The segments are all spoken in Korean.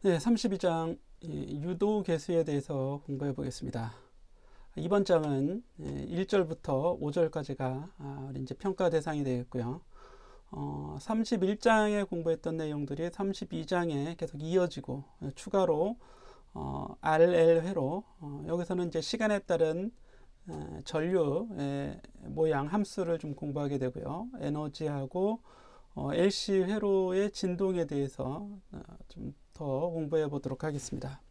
네, 32장 유도 계수에 대해서 공부해 보겠습니다. 이번 장은 1절부터 5절까지가 우리 이제 평가 대상이 되겠고요. 31장에 공부했던 내용들이 32장에 계속 이어지고 추가로 RL 회로 여기서는 이제 시간에 따른 전류의 모양 함수를 좀 공부하게 되고요. 에너지하고 LC 회로의 진동에 대해서 좀 더 공부해 보도록 하겠습니다.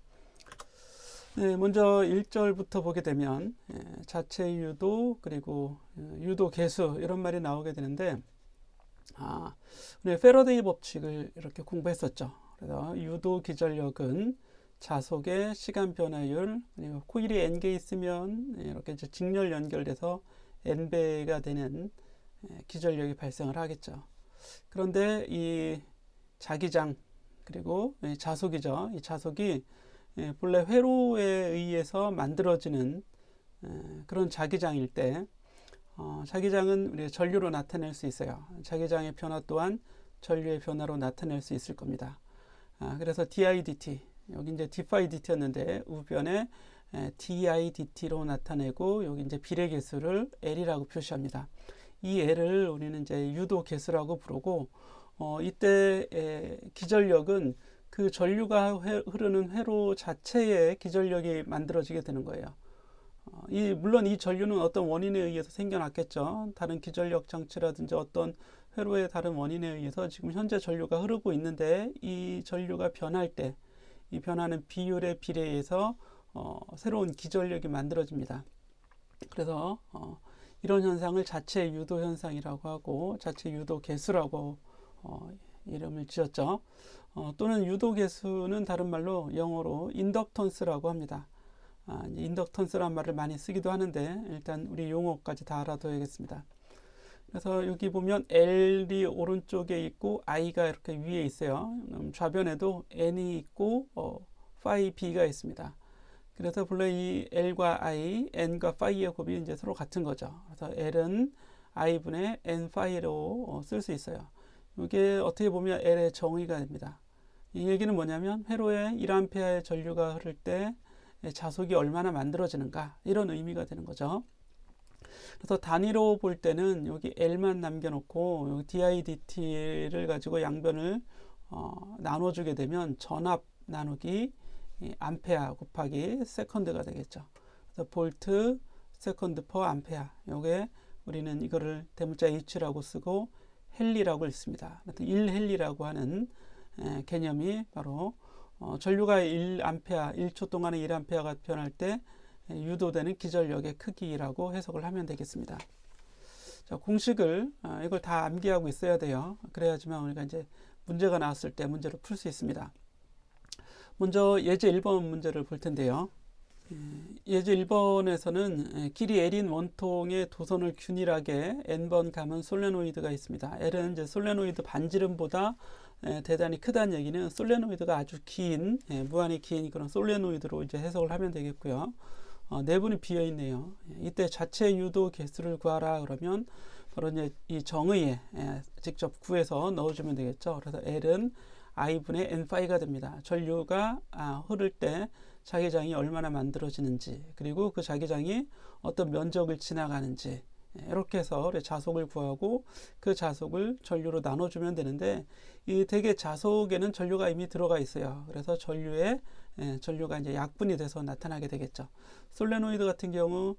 네, 먼저 1절부터 보게 되면 자체 유도 그리고 유도 계수 이런 말이 나오게 되는데 우리 패러데이 법칙을 이렇게 공부했었죠. 그래서 유도 기전력은 자속의 시간 변화율 그리고 코일이 n개 있으면 이렇게 이제 직렬 연결돼서 n배가 되는 기전력이 발생을 하겠죠. 그런데 이 자기장 그리고 자속이죠. 이 자속이 본래 회로에 의해서 만들어지는 그런 자기장일 때 자기장은 우리 전류로 나타낼 수 있어요. 자기장의 변화 또한 전류의 변화로 나타낼 수 있을 겁니다. 그래서 DIDT 여기 이제 dφdt였는데 우변에 DIDT로 나타내고 여기 이제 비례 계수를 L이라고 표시합니다. 이 L을 우리는 이제 유도 계수라고 부르고 이때 기전력은 그 전류가 흐르는 회로 자체의 기전력이 만들어지게 되는 거예요. 물론 이 전류는 어떤 원인에 의해서 생겨났겠죠. 다른 기전력 장치라든지 어떤 회로의 다른 원인에 의해서 지금 현재 전류가 흐르고 있는데 이 전류가 변할 때 이 변하는 비율에 비례해서 새로운 기전력이 만들어집니다. 그래서 이런 현상을 자체 유도 현상이라고 하고 자체 유도 계수라고 이름을 지었죠. 또는 유도 계수는 다른 말로 영어로 인덕턴스라고 합니다. 인덕턴스란 말을 많이 쓰기도 하는데 일단 우리 용어까지 다 알아둬야겠습니다. 그래서 여기 보면 L이 오른쪽에 있고 I가 이렇게 위에 있어요. 좌변에도 N이 있고 phi B가 있습니다. 그래서 본래 이 L과 I, N과 phi의 곱이 이제 서로 같은 거죠. 그래서 L은 I분의 N phi로 쓸 수 있어요. 이게 어떻게 보면 L의 정의가 됩니다. 이 얘기는 뭐냐면 회로에 1A의 전류가 흐를 때 자속이 얼마나 만들어지는가 이런 의미가 되는 거죠. 그래서 단위로 볼 때는 여기 L만 남겨놓고 여기 DIDT를 가지고 양변을 나눠주게 되면 전압 나누기 암페어 곱하기 세컨드가 되겠죠. 그래서 볼트 세컨드 퍼 암페어 요게 우리는 이거를 대문자 H라고 쓰고 헨리라고 읽습니다. 1헨리라고 하는 개념이 바로 전류가 1암페어 1초 동안에 1암페어가 변할 때 유도되는 기전력의 크기라고 해석을 하면 되겠습니다. 자, 공식을 이걸 다 암기하고 있어야 돼요. 그래야지만 우리가 이제 문제가 나왔을 때 문제를 풀 수 있습니다. 먼저 예제 1번 문제를 볼 텐데요. 예제 1번에서는 길이 L인 원통의 도선을 균일하게 N번 감은 솔레노이드가 있습니다. L은 이제 솔레노이드 반지름보다 대단히 크다는 얘기는 솔레노이드가 아주 긴, 무한히 긴 그런 솔레노이드로 이제 해석을 하면 되겠고요. 내부는 비어 있네요. 이때 자체 유도 개수를 구하라 그러면 바로 이제 이 정의에 직접 구해서 넣어주면 되겠죠. 그래서 L은 I분의 N 파이가 됩니다. 전류가 흐를 때 자기장이 얼마나 만들어지는지 그리고 그 자기장이 어떤 면적을 지나가는지 이렇게 해서 자속을 구하고 그 자속을 전류로 나눠주면 되는데 이 대개 자속에는 전류가 이미 들어가 있어요. 그래서 전류가 이제 약분이 돼서 나타나게 되겠죠. 솔레노이드 같은 경우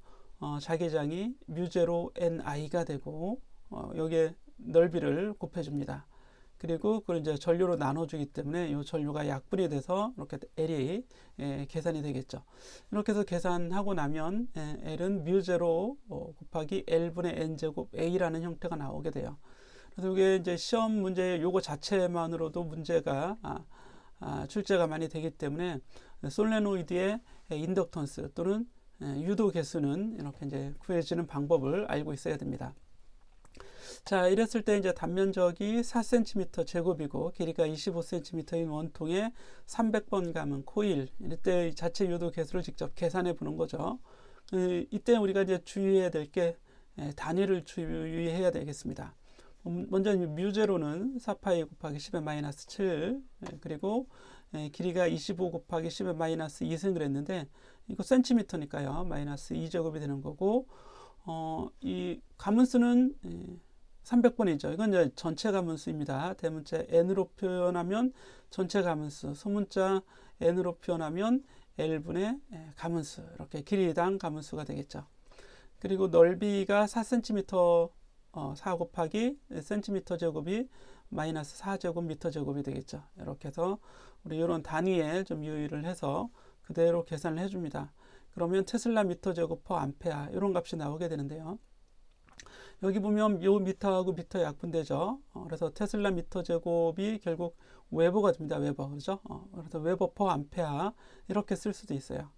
자기장이 뮤제로 NI가 되고 여기에 넓이를 곱해줍니다. 그리고 그걸 이제 전류로 나눠주기 때문에 이 전류가 약분이 돼서 이렇게 L이 계산이 되겠죠. 이렇게 해서 계산하고 나면 L은 뮤제로 곱하기 L분의 N제곱 A라는 형태가 나오게 돼요. 그래서 이게 이제 시험 문제 요거 자체만으로도 문제가 출제가 많이 되기 때문에 솔레노이드의 인덕턴스 또는 유도 개수는 이렇게 이제 구해지는 방법을 알고 있어야 됩니다. 자, 이랬을 때 이제 단면적이 4cm 제곱이고 길이가 25cm인 원통에 300번 감은 코일 이때 자체 유도 개수를 직접 계산해 보는 거죠. 이때 우리가 이제 주의해야 될 게 단위를 주의해야 되겠습니다. 먼저 뮤제로는 4파이 곱하기 10의 마이너스 7, 그리고 길이가 25 곱하기 10의 마이너스 2승을 했는데, 이거 센티미터니까요. 마이너스 2제곱이 되는 거고, 이 가문수는 300번이죠. 이건 이제 전체 가문수입니다. 대문자 n으로 표현하면 전체 가문수, 소문자 n으로 표현하면 L분의 가문수, 이렇게 길이당 가문수가 되겠죠. 그리고 넓이가 4cm, 4 곱하기 센티미터 제곱이 마이너스 4제곱 미터 제곱이 되겠죠. 이렇게 해서 우리 이런 단위에 좀 유의를 해서 그대로 계산을 해줍니다. 그러면 테슬라 미터 제곱 퍼 암페어 이런 값이 나오게 되는데요. 여기 보면 요 미터하고 미터 약분되죠. 그래서 테슬라 미터 제곱이 결국 웨버가 됩니다. 웨버, 그렇죠? 그래서 웨버 퍼 암페어 이렇게 쓸 수도 있어요.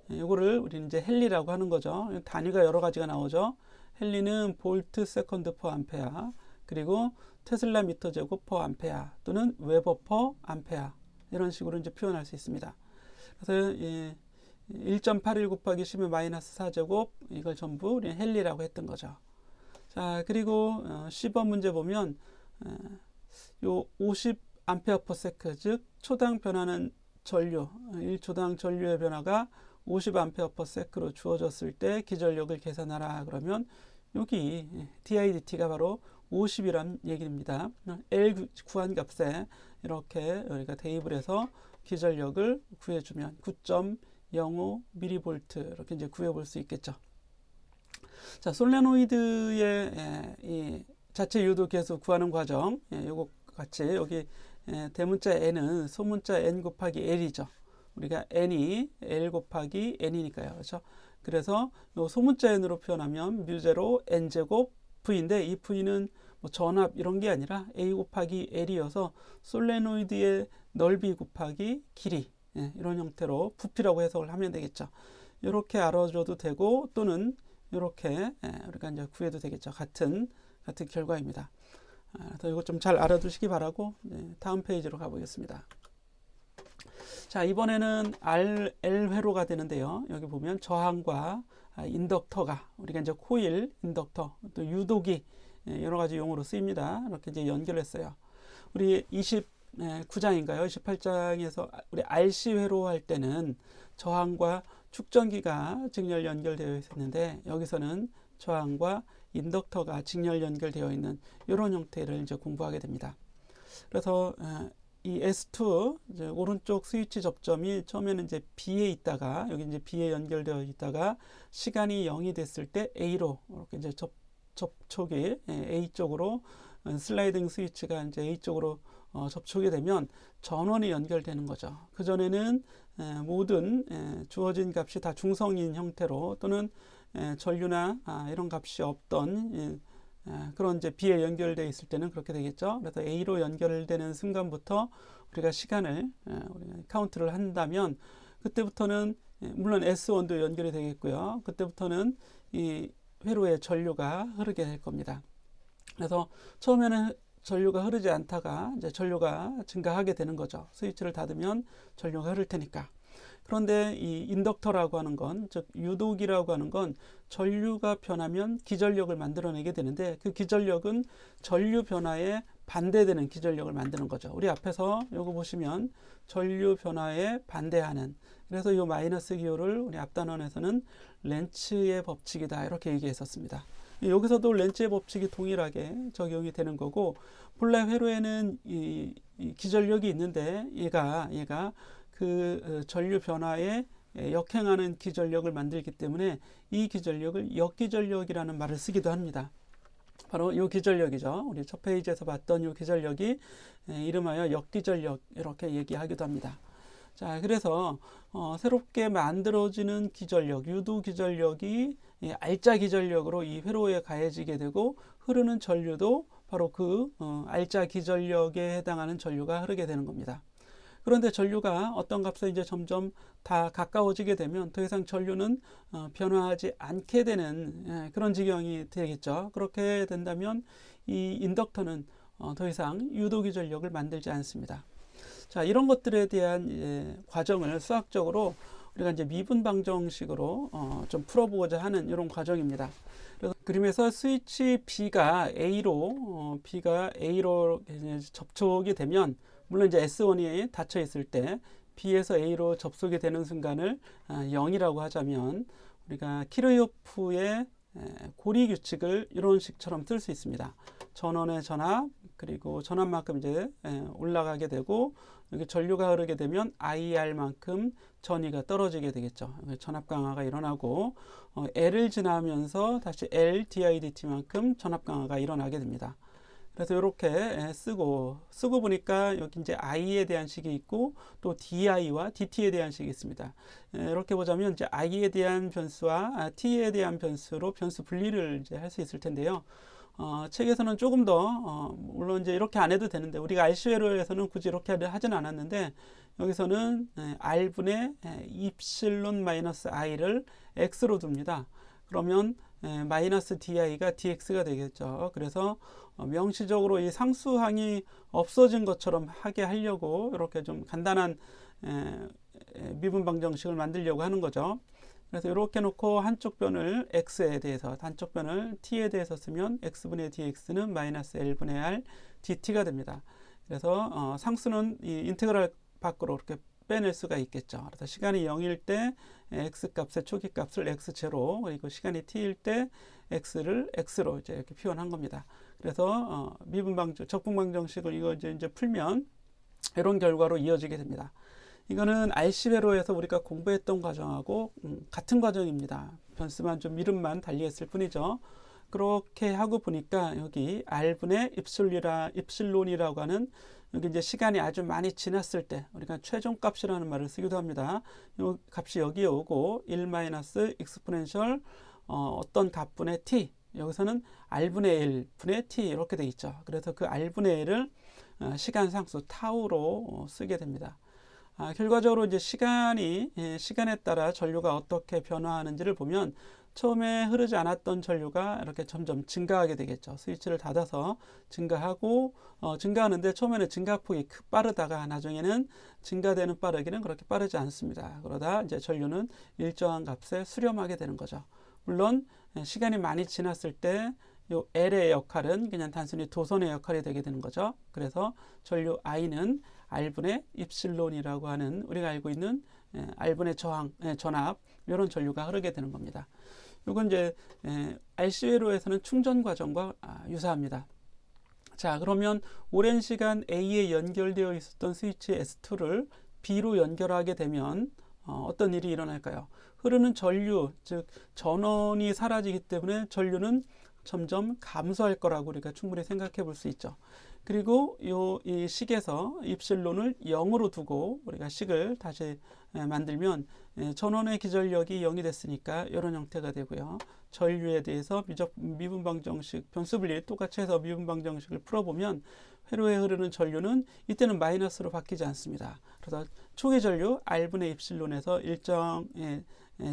이거를 우리는 이제 헨리라고 하는 거죠. 단위가 여러 가지가 나오죠. 헨리는 볼트 세컨드 퍼 암페어, 그리고 테슬라 미터 제곱 퍼 암페어 또는 웨버 퍼 암페어 이런 식으로 이제 표현할 수 있습니다. 그래서 1.81 곱하기 10의 마이너스 4제곱 이걸 전부 우리는 헨리라고 했던 거죠. 자, 그리고 10번 문제 보면 요 50 암페어 퍼 세크, 즉 초당 변하는 전류, 1초당 전류의 변화가 50 암페어 퍼 세크로 주어졌을 때 기전력을 계산하라 그러면 여기 dIdt가 바로 50이란 얘기입니다. L 구한 값에 이렇게 우리가 대입을 해서 기전력을 구해주면 9.05 mV 이렇게 이제 구해볼 수 있겠죠. 자, 솔레노이드의 이 자체 유도 계수 구하는 과정, 요거 같이 여기 대문자 n은 소문자 n 곱하기 l이죠. 우리가 n이 l 곱하기 n이니까요. 그렇죠? 그래서 요 소문자 n으로 표현하면 뮤제로 n제곱 v인데 이 v는 뭐 전압 이런 게 아니라 a 곱하기 l이어서 솔레노이드의 넓이 곱하기 길이, 이런 형태로 부피라고 해석을 하면 되겠죠. 이렇게 알아줘도 되고 또는 이렇게 우리가 이제 구해도 되겠죠. 같은 결과입니다. 그래서 이거 좀 잘 알아두시기 바라고 다음 페이지로 가보겠습니다. 자, 이번에는 L회로가 되는데요. 여기 보면 저항과 인덕터가 우리가 이제 코일, 인덕터, 또 유도기 여러 가지 용어로 쓰입니다. 이렇게 이제 연결했어요. 우리 29장인가요? 28장에서 우리 RC회로 할 때는 저항과 축전기가 직렬 연결되어 있었는데 여기서는 저항과 인덕터가 직렬 연결되어 있는 이런 형태를 이제 공부하게 됩니다. 그래서 이 S2 이제 오른쪽 스위치 접점이 처음에는 이제 B에 있다가 여기 이제 B에 연결되어 있다가 시간이 0이 됐을 때 A로 이렇게 이제 접촉이 A 쪽으로 슬라이딩 스위치가 이제 A 쪽으로 접촉이 되면 전원이 연결되는 거죠. 그 전에는 모든 주어진 값이 다 중성인 형태로 또는 전류나 이런 값이 없던 그런 이제 B에 연결되어 있을 때는 그렇게 되겠죠. 그래서 A로 연결되는 순간부터 우리가 시간을 우리가 카운트를 한다면 그때부터는 물론 S1도 연결이 되겠고요. 그때부터는 이 회로에 전류가 흐르게 될 겁니다. 그래서 처음에는 전류가 흐르지 않다가 이제 전류가 증가하게 되는 거죠. 스위치를 닫으면 전류가 흐를 테니까. 그런데 이 인덕터라고 하는 건, 즉 유도기라고 하는 건 전류가 변하면 기전력을 만들어내게 되는데 그 기전력은 전류 변화에 반대되는 기전력을 만드는 거죠. 우리 앞에서 요거 보시면 전류 변화에 반대하는, 그래서 이 마이너스 기호를 우리 앞단원에서는 렌츠의 법칙이다 이렇게 얘기했었습니다. 여기서도 렌츠의 법칙이 동일하게 적용이 되는 거고, 본래 회로에는 이 기전력이 있는데 얘가 그 전류 변화에 역행하는 기전력을 만들기 때문에 이 기전력을 역기전력이라는 말을 쓰기도 합니다. 바로 이 기전력이죠. 우리 첫 페이지에서 봤던 이 기전력이 이름하여 역기전력 이렇게 얘기하기도 합니다. 자, 그래서 새롭게 만들어지는 기전력, 유도 기전력이 알짜 기전력으로 이 회로에 가해지게 되고 흐르는 전류도 바로 그 알짜 기전력에 해당하는 전류가 흐르게 되는 겁니다. 그런데 전류가 어떤 값에 이제 점점 다 가까워지게 되면 더 이상 전류는 변화하지 않게 되는 그런 지경이 되겠죠. 그렇게 된다면 이 인덕터는 더 이상 유도기 전력을 만들지 않습니다. 자, 이런 것들에 대한 과정을 수학적으로 우리가 이제 미분 방정식으로 좀 풀어보고자 하는 이런 과정입니다. 그래서 그림에서 스위치 B가 A로 접촉이 되면, 물론 이제 S1이 닫혀 있을 때 B에서 A로 접속이 되는 순간을 0이라고 하자면, 우리가 키르요프의 고리 규칙을 이런 식처럼 쓸 수 있습니다. 전원의 전압, 그리고 전압만큼 이제 올라가게 되고, 여기 전류가 흐르게 되면 IR만큼 전위가 떨어지게 되겠죠. 전압 강화가 일어나고, L을 지나면서 다시 L dIdt만큼 전압 강화가 일어나게 됩니다. 그래서 이렇게 쓰고 보니까 여기 이제 I에 대한 식이 있고, 또 DI와 DT에 대한 식이 있습니다. 이렇게 보자면 이제 I에 대한 변수와 T에 대한 변수로 변수 분리를 이제 할 수 있을 텐데요. 책에서는 조금 더, 물론 이제 이렇게 안 해도 되는데, 우리가 RC회로에서는 굳이 이렇게 하진 않았는데, 여기서는 R분의 입실론 마이너스 I를 X로 둡니다. 그러면 마이너스 DI가 DX가 되겠죠. 그래서 명시적으로 이 상수항이 없어진 것처럼 하게 하려고 이렇게 좀 간단한 미분 방정식을 만들려고 하는 거죠. 그래서 이렇게 놓고 한쪽 변을 x에 대해서, 한쪽 변을 t에 대해서 쓰면 x분의 dx는 마이너스 l분의 r dt가 됩니다. 그래서 상수는 이 인테그랄 밖으로 이렇게 빼낼 수가 있겠죠. 그래서 시간이 0일 때 x값의 초기값을 x0, 그리고 시간이 t일 때 x를 x로 이제 이렇게 표현한 겁니다. 그래서 적분방정식을 이거 이제 풀면 이런 결과로 이어지게 됩니다. 이거는 RC회로에서 우리가 공부했던 과정하고 같은 과정입니다. 변수만 좀 이름만 달리했을 뿐이죠. 그렇게 하고 보니까 여기 R분의 입실론이라고 하는, 여기 이제 시간이 아주 많이 지났을 때 우리가 최종값이라는 말을 쓰기도 합니다. 이 값이 여기에 오고 1 마이너스 익스포넨셜 어떤 값분의 t, 여기서는 R분의 1분의 t 이렇게 돼 있죠. 그래서 그 R분의 1을 시간 상수 타우로 쓰게 됩니다. 결과적으로 이제 시간에 따라 전류가 어떻게 변화하는지를 보면, 처음에 흐르지 않았던 전류가 이렇게 점점 증가하게 되겠죠. 스위치를 닫아서 증가하고, 증가하는데 처음에는 증가폭이 빠르다가 나중에는 증가되는 빠르기는 그렇게 빠르지 않습니다. 그러다 이제 전류는 일정한 값에 수렴하게 되는 거죠. 물론 시간이 많이 지났을 때 요 L의 역할은 그냥 단순히 도선의 역할이 되게 되는 거죠. 그래서 전류 I는 R분의 입실론이라고 하는, 우리가 알고 있는 R분의 전압, 이런 전류가 흐르게 되는 겁니다. 이건 이제 RC회로에서는 충전 과정과 유사합니다. 자, 그러면 오랜 시간 A에 연결되어 있었던 스위치 S2를 B로 연결하게 되면 어떤 일이 일어날까요? 흐르는 전류, 즉 전원이 사라지기 때문에 전류는 점점 감소할 거라고 우리가 충분히 생각해 볼 수 있죠. 그리고 이 식에서 입실론을 0으로 두고 우리가 식을 다시 만들면 전원의 기전력이 0이 됐으니까 이런 형태가 되고요. 전류에 대해서 미분 방정식, 변수 분리 똑같이 해서 미분 방정식을 풀어보면 회로에 흐르는 전류는 이때는 마이너스로 바뀌지 않습니다. 그래서 초기 전류 R분의 입실론에서 일정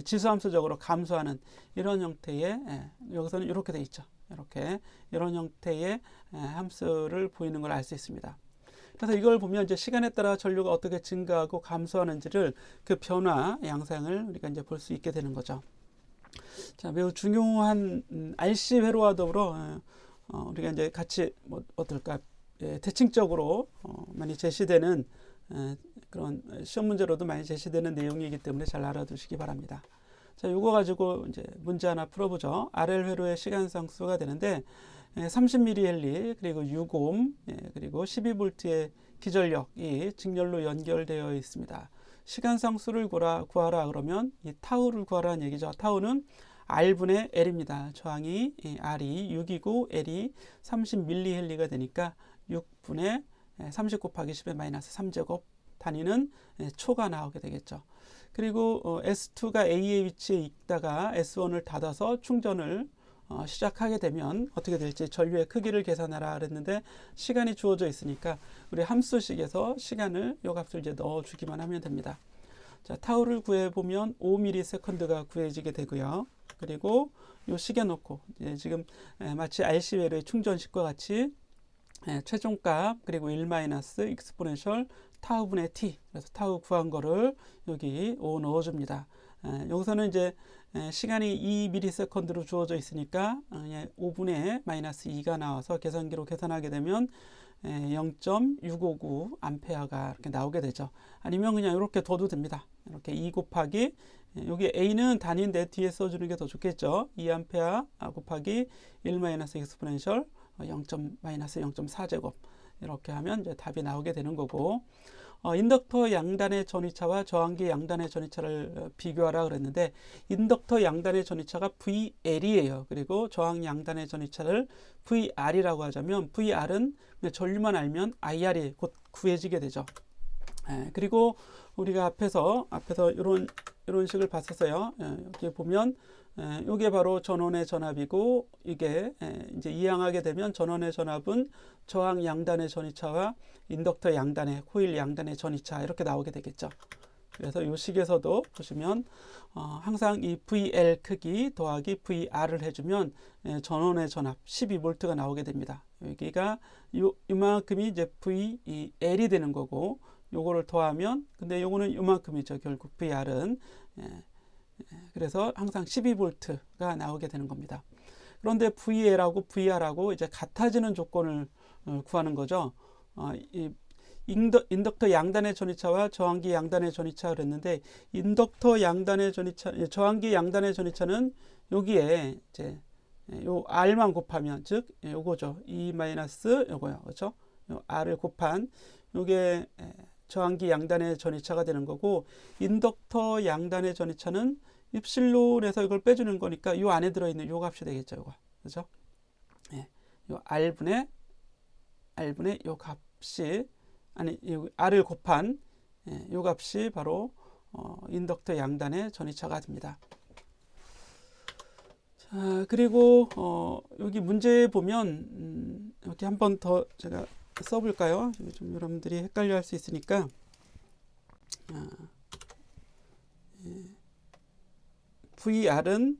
지수함수적으로 감소하는 이런 형태의, 여기서는 이렇게 돼 있죠. 이런 형태의 함수를 보이는 걸 알 수 있습니다. 그래서 이걸 보면 이제 시간에 따라 전류가 어떻게 증가하고 감소하는지를, 그 변화 양상을 우리가 이제 볼 수 있게 되는 거죠. 자, 매우 중요한 RC회로와 더불어 우리가 이제 같이 어떨까, 대칭적으로 많이 제시되는 그런 시험 문제로도 많이 제시되는 내용이기 때문에 잘 알아두시기 바랍니다. 자, 이거 가지고 이제 문제 하나 풀어보죠. RL 회로의 시간 상수가 되는데 30mH, 그리고 6옴, 그리고 12V의 기전력이 직렬로 연결되어 있습니다. 시간 상수를 구하라 그러면 이 타우를 구하라는 얘기죠. 타우는 R분의 L입니다. 저항이 R이 6이고 L이 30mH가 되니까 6분의 30 곱하기 10의 마이너스 3제곱 단위는 초가 나오게 되겠죠. 그리고 S2가 A의 위치에 있다가 S1을 닫아서 충전을 시작하게 되면 어떻게 될지, 전류의 크기를 계산하라 그랬는데 시간이 주어져 있으니까 우리 함수식에서 시간을, 요 값을 이제 넣어주기만 하면 됩니다. 자, 타우를 구해보면 5ms가 구해지게 되고요. 그리고 요 식에 놓고 지금 마치 RC회로의 충전식과 같이 최종값, 그리고 1 마이너스 익스포넨셜 타우분의 t. 그래서 타우 구한 거를 여기 5 넣어줍니다. 여기서는 이제 시간이 2ms로 주어져 있으니까 5분의 마이너스 2가 나와서 계산기로 계산하게 되면 0.659 암페어가 이렇게 나오게 되죠. 아니면 그냥 이렇게 둬도 됩니다. 이렇게 2 곱하기 여기 A는 단위인데 뒤에 써주는 게 더 좋겠죠. 2A 곱하기 1 마이너스 익스포넨셜 0.4제곱 이렇게 하면 이제 답이 나오게 되는 거고, 인덕터 양단의 전위차와 저항기 양단의 전위차를 비교하라 그랬는데 인덕터 양단의 전위차가 VL이에요. 그리고 저항 양단의 전위차를 VR이라고 하자면 VR은 전류만 알면 IR이 곧 구해지게 되죠. 그리고 우리가 앞에서 이런 식을 봤었어요. 여기 보면 이게 바로 전원의 전압이고, 이게 이제 이항하게 되면 전원의 전압은 저항 양단의 전위차와 인덕터 양단의 코일 양단의 전위차 이렇게 나오게 되겠죠. 그래서 이 식에서도 보시면 항상 이 VL 크기 더하기 VR을 해주면 전원의 전압 12V가 나오게 됩니다. 여기가 이만큼이 이제 VL이 되는 거고, 요거를 더하면, 근데 요거는 요만큼이죠. 결국 VR은. 그래서 항상 12V가 나오게 되는 겁니다. 그런데 VL하고 VR하고 이제 같아지는 조건을 구하는 거죠. 인덕터 양단의 전위차와 저항기 양단의 전위차 그랬는데, 인덕터 양단의 전위차, 저항기 양단의 전위차는 여기에 이제 요 R만 곱하면, 즉 요거죠. E 마이너스 요거요. 그렇죠? 요 R을 곱한 요게 저항기 양단의 전위차가 되는 거고, 인덕터 양단의 전위차는 입실론에서 이걸 빼주는 거니까 이 안에 들어있는 요 값이 되겠죠. 요거. 그죠? 요 R분의 요 값이, R을 곱한 요 값이 바로 인덕터 양단의 전위차가 됩니다. 자, 그리고 여기 문제에 보면 이렇게 한 번 더 제가 써볼까요? 좀 여러분들이 헷갈려 할 수 있으니까. VR은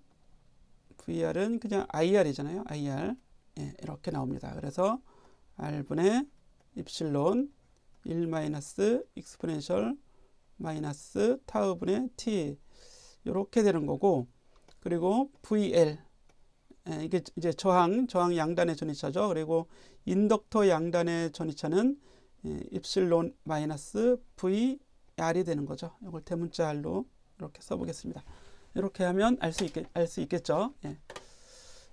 그냥 IR이잖아요. IR. 이렇게 나옵니다. 그래서 R분의 입실론 1 마이너스 익스포넨셜 마이너스 타우분의 T 이렇게 되는 거고, 그리고 VL 이게 이제 저항 양단의 전위차죠. 그리고 인덕터 양단의 전위차는 입실론 마이너스 VR이 되는 거죠. 이걸 대문자 R로 이렇게 써보겠습니다. 이렇게 하면 알 수 있겠죠.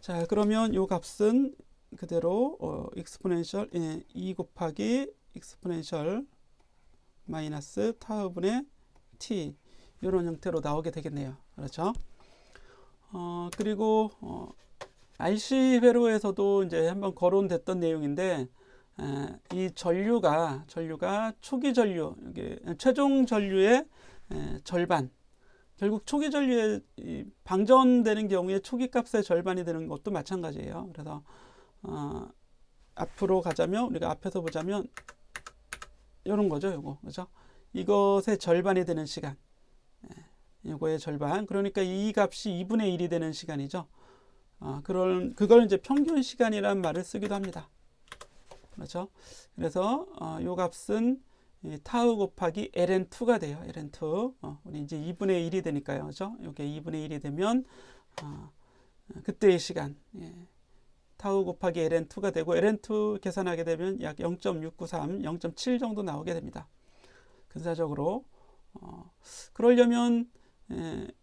자, 그러면 이 값은 그대로 익스포넨셜 2 곱하기 익스포넨셜 마이너스 타우분의 t 이런 형태로 나오게 되겠네요. 그렇죠? 그리고 RC 회로에서도 이제 한번 거론됐던 내용인데, 이 전류가 초기 전류, 이게 최종 전류의 절반, 결국 초기 전류에 방전되는 경우에 초기 값의 절반이 되는 것도 마찬가지예요. 그래서 앞으로 가자면, 우리가 앞에서 보자면 이런 거죠. 요거, 그죠? 이것의 절반이 되는 시간, 이거의 절반, 그러니까 이 값이 2분의 1이 되는 시간이죠. 그걸 이제 평균 시간이란 말을 쓰기도 합니다. 그렇죠? 그래서 이 값은 타우 곱하기 ln2가 돼요. ln2. 우리 이제 2분의 1이 되니까요. 그렇죠? 이게 2분의 1이 되면 그때의 시간, 타우 곱하기 ln2가 되고, ln2 계산하게 되면 약 0.693, 0.7 정도 나오게 됩니다. 근사적으로 그러려면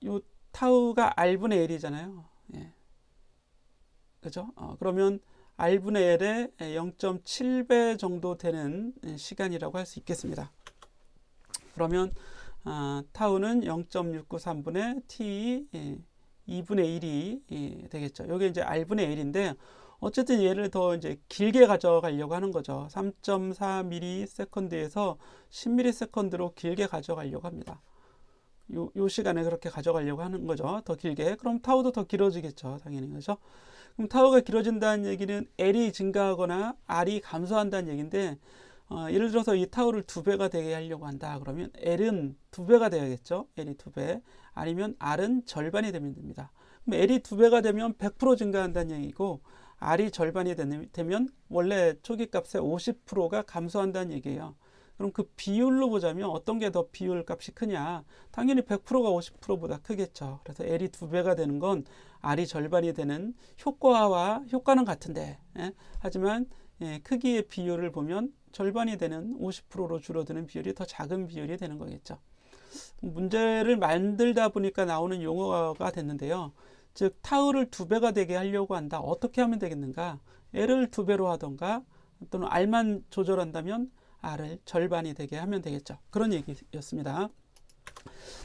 요 타우가 r분의 l이잖아요. 그죠? 그러면 r분의 l의 0.7배 정도 되는 시간이라고 할 수 있겠습니다. 그러면 타우는 0.693분의 t 2분의 1이 되겠죠. 이게 이제 r분의 l인데, 어쨌든 얘를 더 이제 길게 가져가려고 하는 거죠. 3.4ms에서 10ms로 길게 가져가려고 합니다. 요 시간에 그렇게 가져가려고 하는 거죠. 더 길게. 그럼 타우도 더 길어지겠죠. 당연히. 그렇죠? 그럼 타우가 길어진다는 얘기는 L이 증가하거나 R이 감소한다는 얘기인데, 예를 들어서 이 타우를 2배가 되게 하려고 한다. 그러면 L은 2배가 돼야겠죠. L이 2배. 아니면 R은 절반이 되면 됩니다. 그럼 L이 2배가 되면 100% 증가한다는 얘기고, R이 절반이 되면 원래 초기 값의 50%가 감소한다는 얘기예요. 그럼 그 비율로 보자면 어떤 게 더 비율 값이 크냐? 당연히 100%가 50%보다 크겠죠. 그래서 L이 2배가 되는 건 R이 절반이 되는 효과는 같은데, 예? 하지만 크기의 비율을 보면 절반이 되는 50%로 줄어드는 비율이 더 작은 비율이 되는 거겠죠. 문제를 만들다 보니까 나오는 용어가 됐는데요. 즉 타우를 2배가 되게 하려고 한다. 어떻게 하면 되겠는가? L을 2배로 하던가 또는 R만 조절한다면 R을 절반이 되게 하면 되겠죠. 그런 얘기였습니다.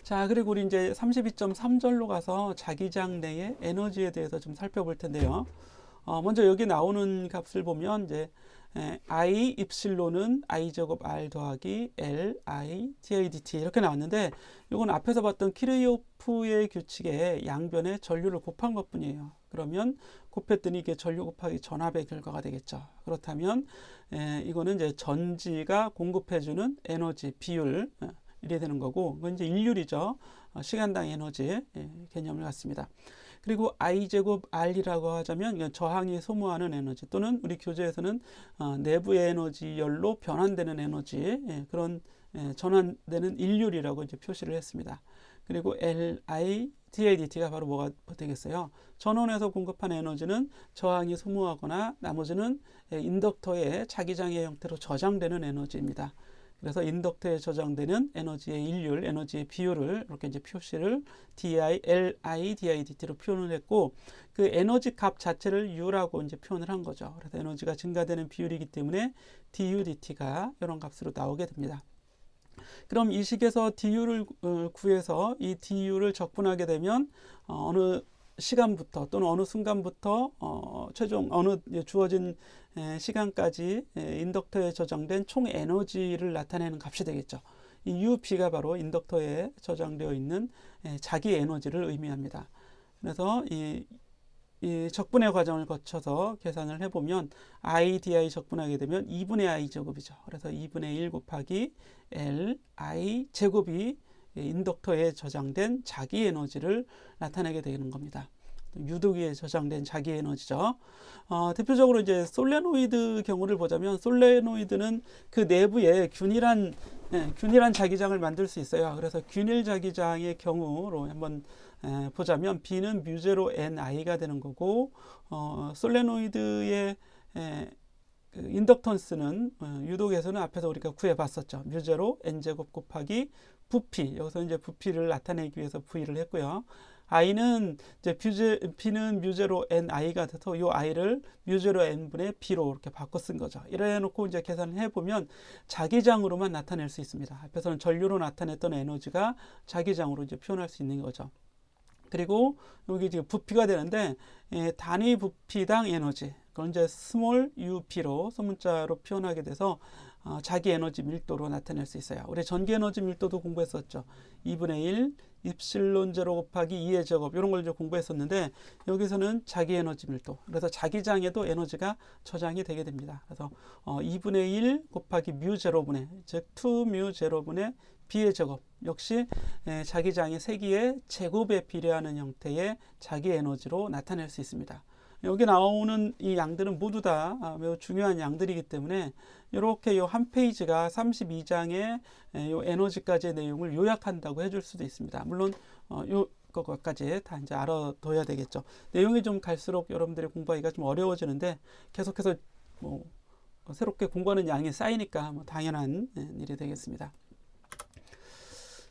자, 그리고 우리 이제 32.3절로 가서 자기장 내의 에너지에 대해서 좀 살펴볼 텐데요. 먼저 여기 나오는 값을 보면 이제 I 입실론은 I 제곱 R 더하기 L I dIdt 이렇게 나왔는데 이건 앞에서 봤던 키르요프의 규칙에 양변에 전류를 곱한 것 뿐이에요. 그러면 곱했더니 이게 전류 곱하기 전압의 결과가 되겠죠. 그렇다면 이거는 이제 전지가 공급해주는 에너지 비율 이래 되는 거고 그건 이제 일률이죠. 시간당 에너지 개념을 갖습니다. 그리고 I 제곱 R이라고 하자면 저항이 소모하는 에너지 또는 우리 교재에서는 내부의 에너지열로 변환되는 에너지 그런 전환되는 일률이라고 이제 표시를 했습니다. 그리고 Li dIdt가 바로 뭐가 되겠어요? 전원에서 공급한 에너지는 저항이 소모하거나 나머지는 인덕터의 자기장의 형태로 저장되는 에너지입니다. 그래서 인덕터에 저장되는 에너지의 일률, 에너지의 비율을 이렇게 이제 표시를 Li dIdt로 표현을 했고 그 에너지 값 자체를 U라고 이제 표현을 한 거죠. 그래서 에너지가 증가되는 비율이기 때문에 du dt가 이런 값으로 나오게 됩니다. 그럼 이 식에서 du를 구해서 이 du를 적분하게 되면 어느 시간부터 또는 어느 순간부터 최종 어느 주어진 시간까지 인덕터에 저장된 총 에너지를 나타내는 값이 되겠죠. 이 UP가 바로 인덕터에 저장되어 있는 자기 에너지를 의미합니다. 그래서 이 적분의 과정을 거쳐서 계산을 해보면 I, DI 적분하게 되면 2분의 I 제곱이죠. 그래서 2분의 1 곱하기 L, I 제곱이 인덕터에 저장된 자기 에너지를 나타내게 되는 겁니다. 유도기에 저장된 자기 에너지죠. 대표적으로 이제 솔레노이드 경우를 보자면 솔레노이드는 그 내부에 균일한 자기장을 만들 수 있어요. 그래서 균일 자기장의 경우로 한번 보자면 B는 뮤제로 NI가 되는 거고 솔레노이드의 그 인덕턴스는 유독에서는 앞에서 우리가 구해봤었죠. 뮤제로 N제곱 곱하기 부피 여기서 이제 부피를 나타내기 위해서 V를 했고요. I는 이제 B는 뮤제로 NI가 돼서 이 I를 뮤제로 N분의 B로 이렇게 바꿔 쓴 거죠. 이래 놓고 이제 계산을 해보면 자기장으로만 나타낼 수 있습니다. 앞에서는 전류로 나타냈던 에너지가 자기장으로 이제 표현할 수 있는 거죠. 그리고 여기 지금 부피가 되는데 단위 부피당 에너지 그건 이제 스몰 UP로 소문자로 표현하게 돼서 자기 에너지 밀도로 나타낼 수 있어요. 우리 전기 에너지 밀도도 공부했었죠. 2분의 1 입실론 제로 곱하기 2의 제곱 이런 걸 이제 공부했었는데 여기서는 자기 에너지 밀도 그래서 자기장에도 에너지가 저장이 되게 됩니다. 그래서 2분의 1 곱하기 뮤 제로분의 즉 2뮤 제로분의 B의 제곱 역시 자기장의 세기의 제곱에 비례하는 형태의 자기 에너지로 나타낼 수 있습니다. 여기 나오는 이 양들은 모두 다 매우 중요한 양들이기 때문에 이렇게 이 한 페이지가 32장의 이 에너지까지의 내용을 요약한다고 해줄 수도 있습니다. 물론 요것까지 다 이제 알아둬야 되겠죠. 내용이 좀 갈수록 여러분들이 공부하기가 좀 어려워지는데 계속해서 새롭게 공부하는 양이 쌓이니까 당연한 일이 되겠습니다.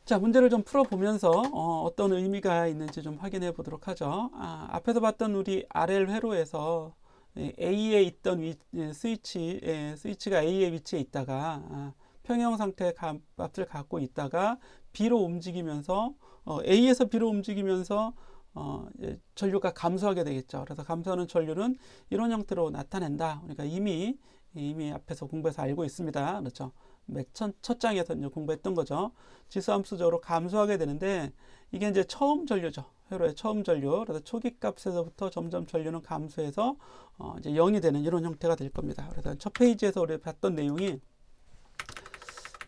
자, 문제를 좀 풀어보면서 어떤 의미가 있는지 좀 확인해 보도록 하죠. 앞에서 봤던 우리 RL 회로에서 A에 있던 스위치가 A의 위치에 있다가 평형 상태의 값을 갖고 있다가 B로 움직이면서 A에서 B로 움직이면서 전류가 감소하게 되겠죠. 그래서 감소하는 전류는 이런 형태로 나타낸다. 그러니까 이미 앞에서 공부해서 알고 있습니다. 그렇죠. 첫 장에서 이제 공부했던 거죠. 지수함수적으로 감소하게 되는데 이게 이제 처음 전류죠. 회로의 처음 전류. 그래서 초기 값에서부터 점점 전류는 감소해서 이제 0이 되는 이런 형태가 될 겁니다. 그래서 첫 페이지에서 우리 봤던 내용이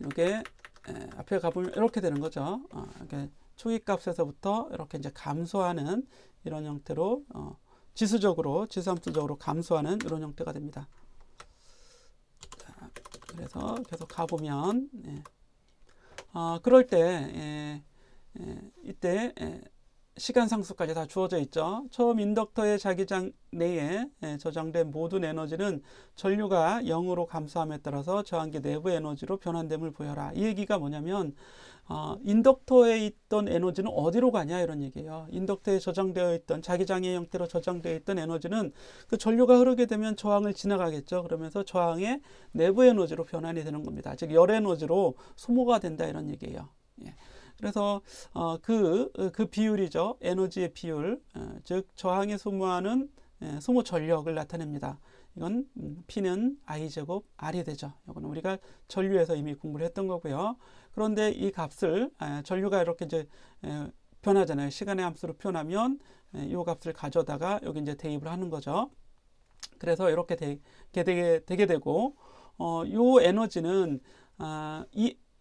이게 앞에 가보면 이렇게 되는 거죠. 이렇게 초기 값에서부터 이렇게 이제 감소하는 이런 형태로 지수함수적으로 감소하는 이런 형태가 됩니다. 그래서 계속 가보면 그럴 때 이때 시간 상수까지 다 주어져 있죠. 처음 인덕터의 자기장 내에 저장된 모든 에너지는 전류가 0으로 감소함에 따라서 저항기 내부 에너지로 변환됨을 보여라. 이 얘기가 뭐냐면 인덕터에 있던 에너지는 어디로 가냐 이런 얘기예요. 인덕터에 저장되어 있던 자기장의 형태로 저장되어 있던 에너지는 그 전류가 흐르게 되면 저항을 지나가겠죠. 그러면서 저항의 내부 에너지로 변환이 되는 겁니다. 즉 열 에너지로 소모가 된다 이런 얘기예요. 예. 그래서 그 비율이죠. 에너지의 비율, 즉 저항에 소모하는 소모 전력을 나타냅니다. 이건 P는 I제곱 R이 되죠. 이거는 우리가 전류에서 이미 공부를 했던 거고요. 그런데 이 값을 전류가 이렇게 이제 변하잖아요. 시간의 함수로 표현하면 이 값을 가져다가 여기 이제 대입을 하는 거죠. 그래서 이렇게 되게 되고 이 에너지는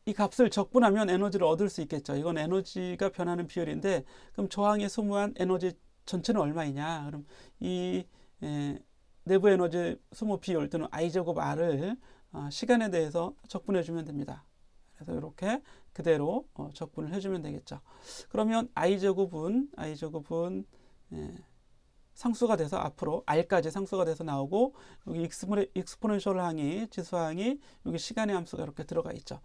이 값을 적분하면 에너지를 얻을 수 있겠죠. 이건 에너지가 변하는 비율인데 그럼 저항에 소모한 에너지 전체는 얼마이냐? 그럼 이 내부 에너지 소모 비율 또는 I제곱 R을 시간에 대해서 적분해 주면 됩니다. 그래서 이렇게 그대로 적분을 해주면 되겠죠. 그러면 I제곱은 상수가 돼서 앞으로 R까지 상수가 돼서 나오고 여기 익스포넨셜 항이 지수항이 여기 시간의 함수가 이렇게 들어가 있죠.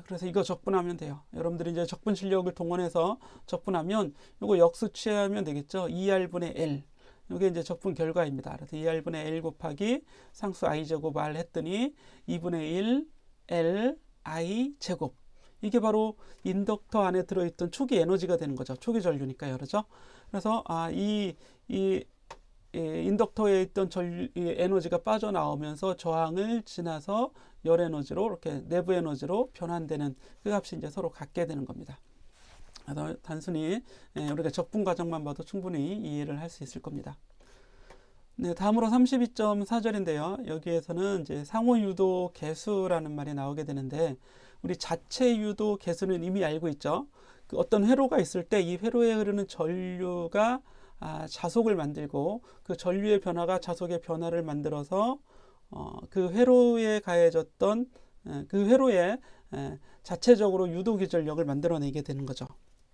그래서 이거 적분하면 돼요. 여러분들이 이제 적분 실력을 동원해서 적분하면 이거 역수 취하면 되겠죠. 2R분의 L. 이게 이제 적분 결과입니다. 그래서 2R분의 L 곱하기 상수 I제곱 R 했더니 2분의 1 L I 제곱. 이게 바로 인덕터 안에 들어있던 초기 에너지가 되는 거죠. 초기 전류니까요. 그렇죠? 그래서 이 인덕터에 있던 에너지가 빠져나오면서 저항을 지나서 열 에너지로 이렇게 내부 에너지로 변환되는 그 값이 이제 서로 같게 되는 겁니다. 그래서 단순히 우리가 적분 과정만 봐도 충분히 이해를 할 수 있을 겁니다. 네, 다음으로 32.4절인데요. 여기에서는 이제 상호 유도 개수라는 말이 나오게 되는데 우리 자체 유도 개수는 이미 알고 있죠. 그 어떤 회로가 있을 때 이 회로에 흐르는 전류가 자속을 만들고 그 전류의 변화가 자속의 변화를 만들어서 그 회로에 가해졌던 그 회로에 자체적으로 유도 기전력을 만들어내게 되는 거죠.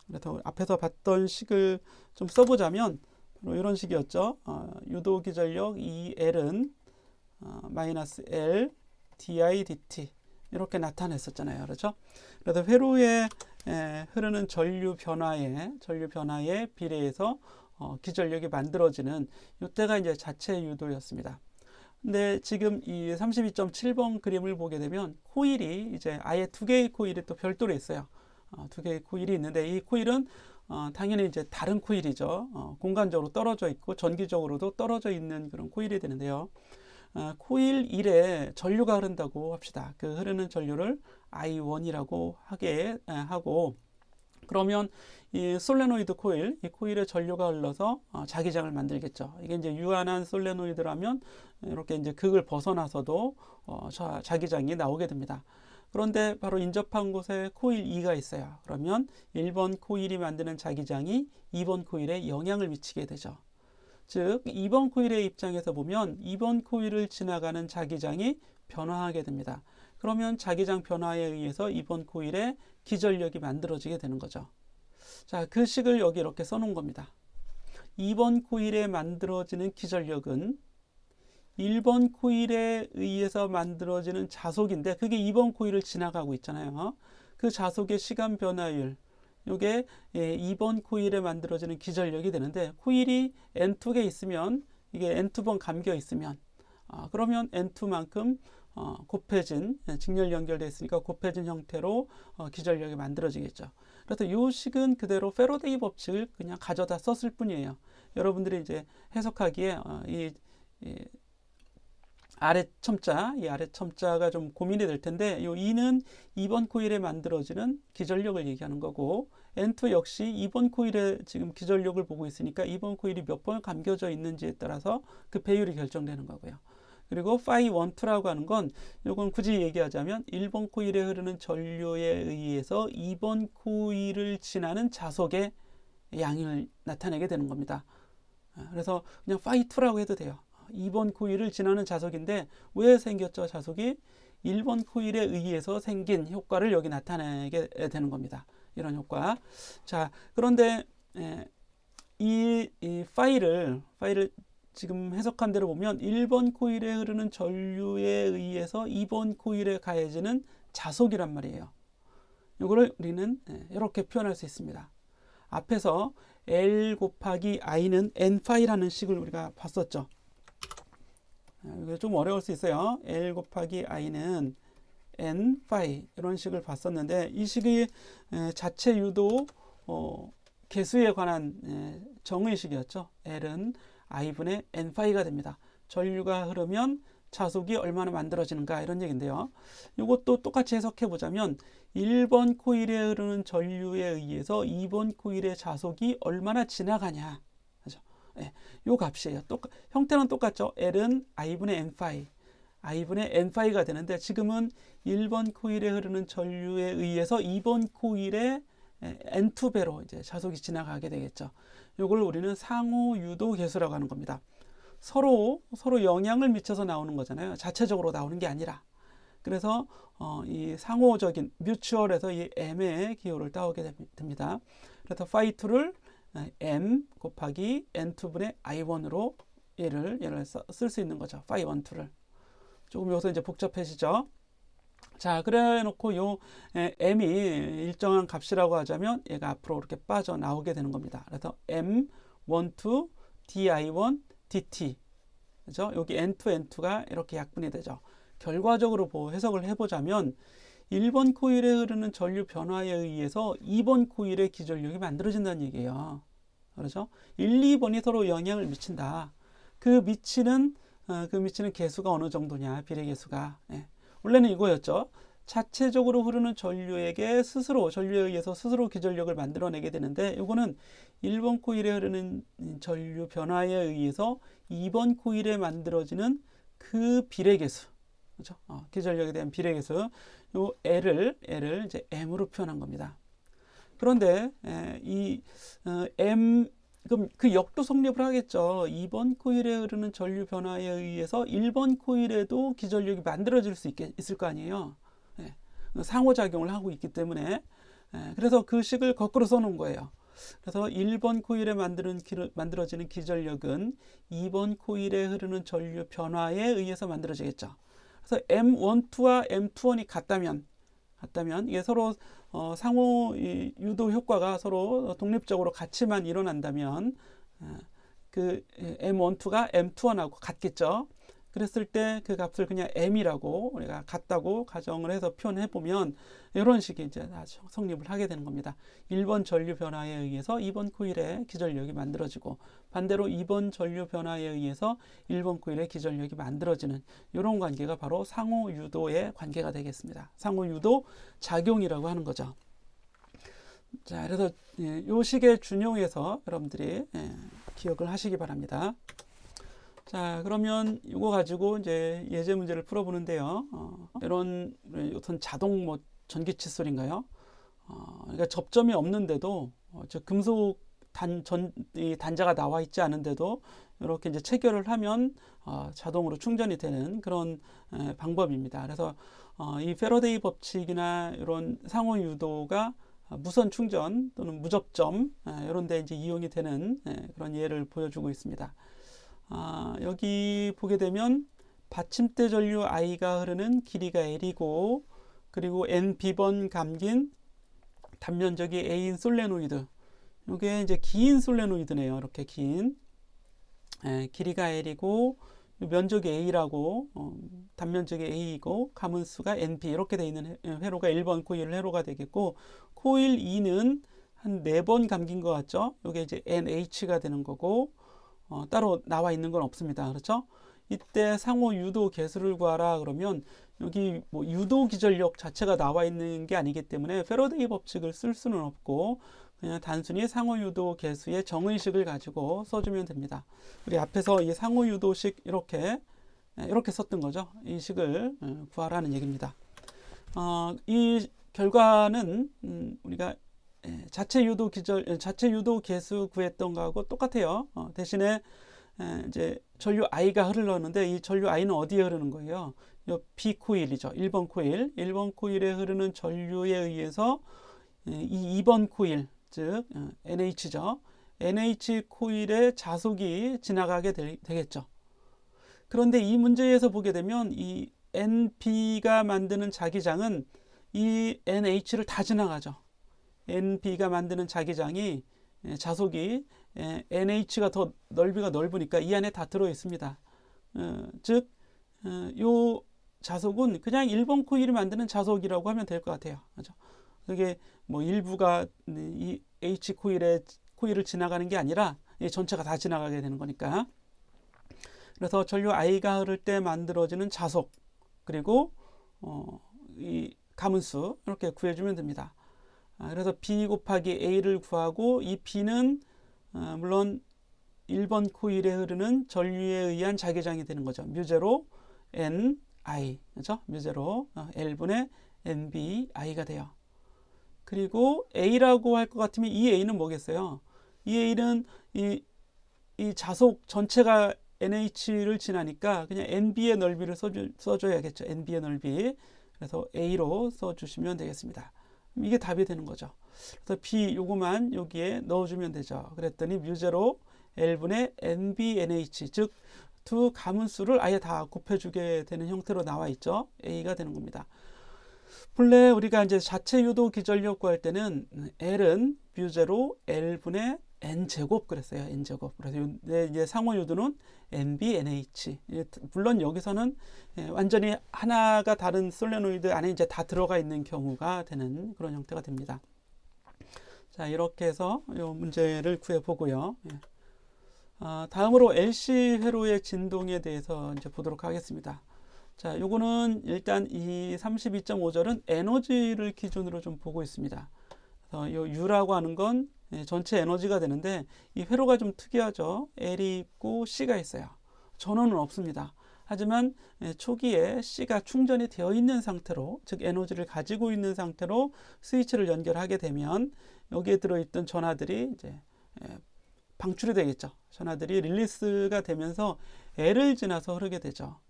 그래서 앞에서 봤던 식을 좀 써보자면 이런 식이었죠. 유도 기전력 EL은 마이너스 L di dt 이렇게 나타냈었잖아요. 그렇죠? 그래서 회로에 흐르는 전류 변화에 비례해서 기전력이 만들어지는 이때가 이제 자체 유도였습니다. 근데 지금 이 32.7번 그림을 보게 되면 코일이 이제 아예 두 개의 코일이 또 별도로 있어요. 두 개의 코일이 있는데 이 코일은 당연히 이제 다른 코일이죠. 공간적으로 떨어져 있고 전기적으로도 떨어져 있는 그런 코일이 되는데요. 코일 1에 전류가 흐른다고 합시다. 그 흐르는 전류를 I1이라고 하고 그러면 이 솔레노이드 코일, 이 코일에 전류가 흘러서 자기장을 만들겠죠. 이게 이제 유한한 솔레노이드라면 이렇게 이제 극을 벗어나서도 자기장이 나오게 됩니다. 그런데 바로 인접한 곳에 코일 2가 있어요. 그러면 1번 코일이 만드는 자기장이 2번 코일에 영향을 미치게 되죠. 즉 2번 코일의 입장에서 보면 2번 코일을 지나가는 자기장이 변화하게 됩니다. 그러면 자기장 변화에 의해서 2번 코일에 기전력이 만들어지게 되는 거죠. 자, 그 식을 여기 이렇게 써놓은 겁니다. 2번 코일에 만들어지는 기전력은 1번 코일에 의해서 만들어지는 자속인데 그게 2번 코일을 지나가고 있잖아요. 그 자속의 시간 변화율, 이게 2번 코일에 만들어지는 기전력이 되는데 코일이 N2개 있으면 이게 N2번 감겨 있으면 그러면 N2만큼 곱해진 직렬 연결되어 있으니까 곱해진 형태로 기전력이 만들어지겠죠. 그래서 이 식은 그대로 패러데이 법칙을 그냥 가져다 썼을 뿐이에요. 여러분들이 이제 해석하기에 이 아래 첨자가 좀 고민이 될 텐데 이 2는 2번 코일에 만들어지는 기전력을 얘기하는 거고 N2 역시 2번 코일에 지금 기전력을 보고 있으니까 2번 코일이 몇 번을 감겨져 있는지에 따라서 그 배율이 결정되는 거고요. 그리고 phi 1, 2라고 하는 건 이건 굳이 얘기하자면 1번 코일에 흐르는 전류에 의해서 2번 코일을 지나는 자속의 양을 나타내게 되는 겁니다. 그래서 그냥 phi 2라고 해도 돼요. 2번 코일을 지나는 자속인데 왜 생겼죠? 자속이 1번 코일에 의해서 생긴 효과를 여기 나타내게 되는 겁니다. 이런 효과. 자, 그런데 이 파일을 지금 해석한 대로 보면 1번 코일에 흐르는 전류에 의해서 2번 코일에 가해지는 자속이란 말이에요. 이거를 우리는 이렇게 표현할 수 있습니다. 앞에서 L 곱하기 I는 N-파이라는 식을 우리가 봤었죠. 이게 좀 어려울 수 있어요. L 곱하기 I는 N-파이 이런 식을 봤었는데 이 식이 자체 유도 개수에 관한 정의식이었죠. L은 I분의 N-파이가 됩니다. 전류가 흐르면 자속이 얼마나 만들어지는가 이런 얘기인데요. 이것도 똑같이 해석해 보자면 1번 코일에 흐르는 전류에 의해서 2번 코일의 자속이 얼마나 지나가냐. 그죠? 네, 요 값이에요. 형태는 똑같죠. L은 I분의 N-파이, I분의 N-파이가 되는데 지금은 1번 코일에 흐르는 전류에 의해서 2번 코일의 N2배로 이제 자속이 지나가게 되겠죠. 요걸 우리는 상호 유도 개수라고 하는 겁니다. 서로 영향을 미쳐서 나오는 거잖아요. 자체적으로 나오는 게 아니라. 그래서 이 상호적인 뮤추얼에서 이 M의 기호를 따오게 됩니다. 그래서 phi2를 M 곱하기 N2분의 I1으로 얘를 쓸 수 있는 거죠. phi1, 2를. 조금 여기서 이제 복잡해지죠. 자, 그래 놓고 요 M이 일정한 값이라고 하자면 얘가 앞으로 이렇게 빠져나오게 되는 겁니다. 그래서 M12 DI1 DT. 그죠? 여기 N2, N2가 이렇게 약분이 되죠. 결과적으로 해석을 해보자면 1번 코일에 흐르는 전류 변화에 의해서 2번 코일의 기전력이 만들어진다는 얘기예요. 그렇죠? 1, 2번이 서로 영향을 미친다. 그 미치는 개수가 어느 정도냐, 비례 개수가. 원래는 이거였죠. 자체적으로 흐르는 전류에 의해서 스스로 기전력을 만들어내게 되는데, 이거는 1번 코일에 흐르는 전류 변화에 의해서 2번 코일에 만들어지는 그 비례계수, 그렇죠? 기전력에 대한 비례계수, 요 L을 이제 M으로 표현한 겁니다. 그런데 그럼 그 역도 성립을 하겠죠. 2번 코일에 흐르는 전류 변화에 의해서 1번 코일에도 기전력이 만들어질 수 있을 거 아니에요. 상호작용을 하고 있기 때문에. 그래서 그 식을 거꾸로 써놓은 거예요. 그래서 1번 코일에 만들어지는 기전력은 2번 코일에 흐르는 전류 변화에 의해서 만들어지겠죠. 그래서 M12와 M21이 같다면 이게 서로 상호 유도 효과가 서로 독립적으로 같이만 일어난다면 그 M12가 M21하고 같겠죠. 그랬을 때 그 값을 그냥 M이라고 우리가 같다고 가정을 해서 표현해 보면 이런 식의 이제 성립을 하게 되는 겁니다. 1번 전류 변화에 의해서 2번 코일의 기전력이 만들어지고 반대로 2번 전류 변화에 의해서 1번 코일의 기전력이 만들어지는 이런 관계가 바로 상호 유도의 관계가 되겠습니다. 상호 유도 작용이라고 하는 거죠. 자, 그래서 이 식의 준용에서 여러분들이 기억을 하시기 바랍니다. 자, 그러면 이거 가지고 이제 예제 문제를 풀어보는데요. 이런 어떤 자동 전기 칫솔인가요? 그러니까 접점이 없는데도 금속 단자가 나와 있지 않은데도 이렇게 이제 체결을 하면 자동으로 충전이 되는 그런 방법입니다. 그래서 이 패러데이 법칙이나 이런 상호 유도가 무선 충전 또는 무접점 이런 데 이제 이용이 되는 그런 예를 보여주고 있습니다. 여기 보게 되면 받침대 전류 I가 흐르는 길이가 L이고 그리고 NB번 감긴 단면적이 A인 솔레노이드, 이게 이제 긴 솔레노이드네요. 이렇게 긴 길이가 L이고 면적이 A라고 단면적이 A이고 감은 수가 NP 이렇게 되어 있는 회로가 1번 코일 회로가 되겠고, 코일 2는 한 4번 감긴 것 같죠? 이게 이제 NH가 되는 거고 따로 나와 있는 건 없습니다. 그렇죠? 이때 상호 유도 개수를 구하라 그러면 여기 뭐 유도 기전력 자체가 나와 있는 게 아니기 때문에 패러데이 법칙을 쓸 수는 없고 그냥 단순히 상호 유도 개수의 정의식을 가지고 써주면 됩니다. 우리 앞에서 이 상호 유도식 이렇게 썼던 거죠. 이 식을 구하라는 얘기입니다. 이 결과는 우리가 자체 유도 개수 구했던 거하고 똑같아요. 대신에 이제 전류 I가 흐르는데 이 전류 I는 어디에 흐르는 거예요? 요 B 코일이죠. 1번 코일. 1번 코일에 흐르는 전류에 의해서 이 2번 코일, 즉 NH죠. NH 코일에 자속이 지나가게 되겠죠. 그런데 이 문제에서 보게 되면 이 NB가 만드는 자기장은 이 NH를 다 지나가죠. NB가 만드는 자기장이 자속이 NH가 더 넓이가 넓으니까 이 안에 다 들어 있습니다. 즉, 요 자속은 그냥 1번 코일이 만드는 자속이라고 하면 될 것 같아요. 그죠? 그게 뭐 일부가 이 H 코일을 지나가는 게 아니라 전체가 다 지나가게 되는 거니까. 그래서 전류 I가 흐를 때 만들어지는 자속, 그리고 이 가문수 이렇게 구해주면 됩니다. 그래서 B 곱하기 A를 구하고, 이 B는 물론 1번 코일에 흐르는 전류에 의한 자기장이 되는 거죠. 뮤제로 NI, 그렇죠? 뮤제로 L분의 NBI가 돼요. 그리고 A라고 할 것 같으면 이 A는 뭐겠어요? 이 A는 이 자속 전체가 NH를 지나니까 그냥 NB의 넓이를 써줘야겠죠. NB의 넓이. 그래서 A로 써주시면 되겠습니다. 이게 답이 되는 거죠. 그래서 B 요거만 여기에 넣어주면 되죠. 그랬더니 뮤제로 L분의 NBNH, 즉 두 가문수를 아예 다 곱해주게 되는 형태로 나와 있죠. A가 되는 겁니다. 본래 우리가 이제 자체 유도 기전력 구할 때는 L은 뮤제로 L분의 N제곱 그랬어요. N제곱. 그래서 이제 상호 유도는 NBNH. 물론 여기서는 완전히 하나가 다른 솔레노이드 안에 이제 다 들어가 있는 경우가 되는 그런 형태가 됩니다. 자, 이렇게 해서 이 문제를 구해보고요. 다음으로 LC 회로의 진동에 대해서 이제 보도록 하겠습니다. 자, 요거는 일단 이 32.5절은 에너지를 기준으로 좀 보고 있습니다. 그래서 요 U라고 하는 건 전체 에너지가 되는데, 이 회로가 좀 특이하죠. L이 있고 C가 있어요. 전원은 없습니다. 하지만 초기에 C가 충전이 되어 있는 상태로, 즉 에너지를 가지고 있는 상태로 스위치를 연결하게 되면 여기에 들어있던 전하들이 이제 방출이 되겠죠. 전하들이 릴리스가 되면서 L을 지나서 흐르게 되죠.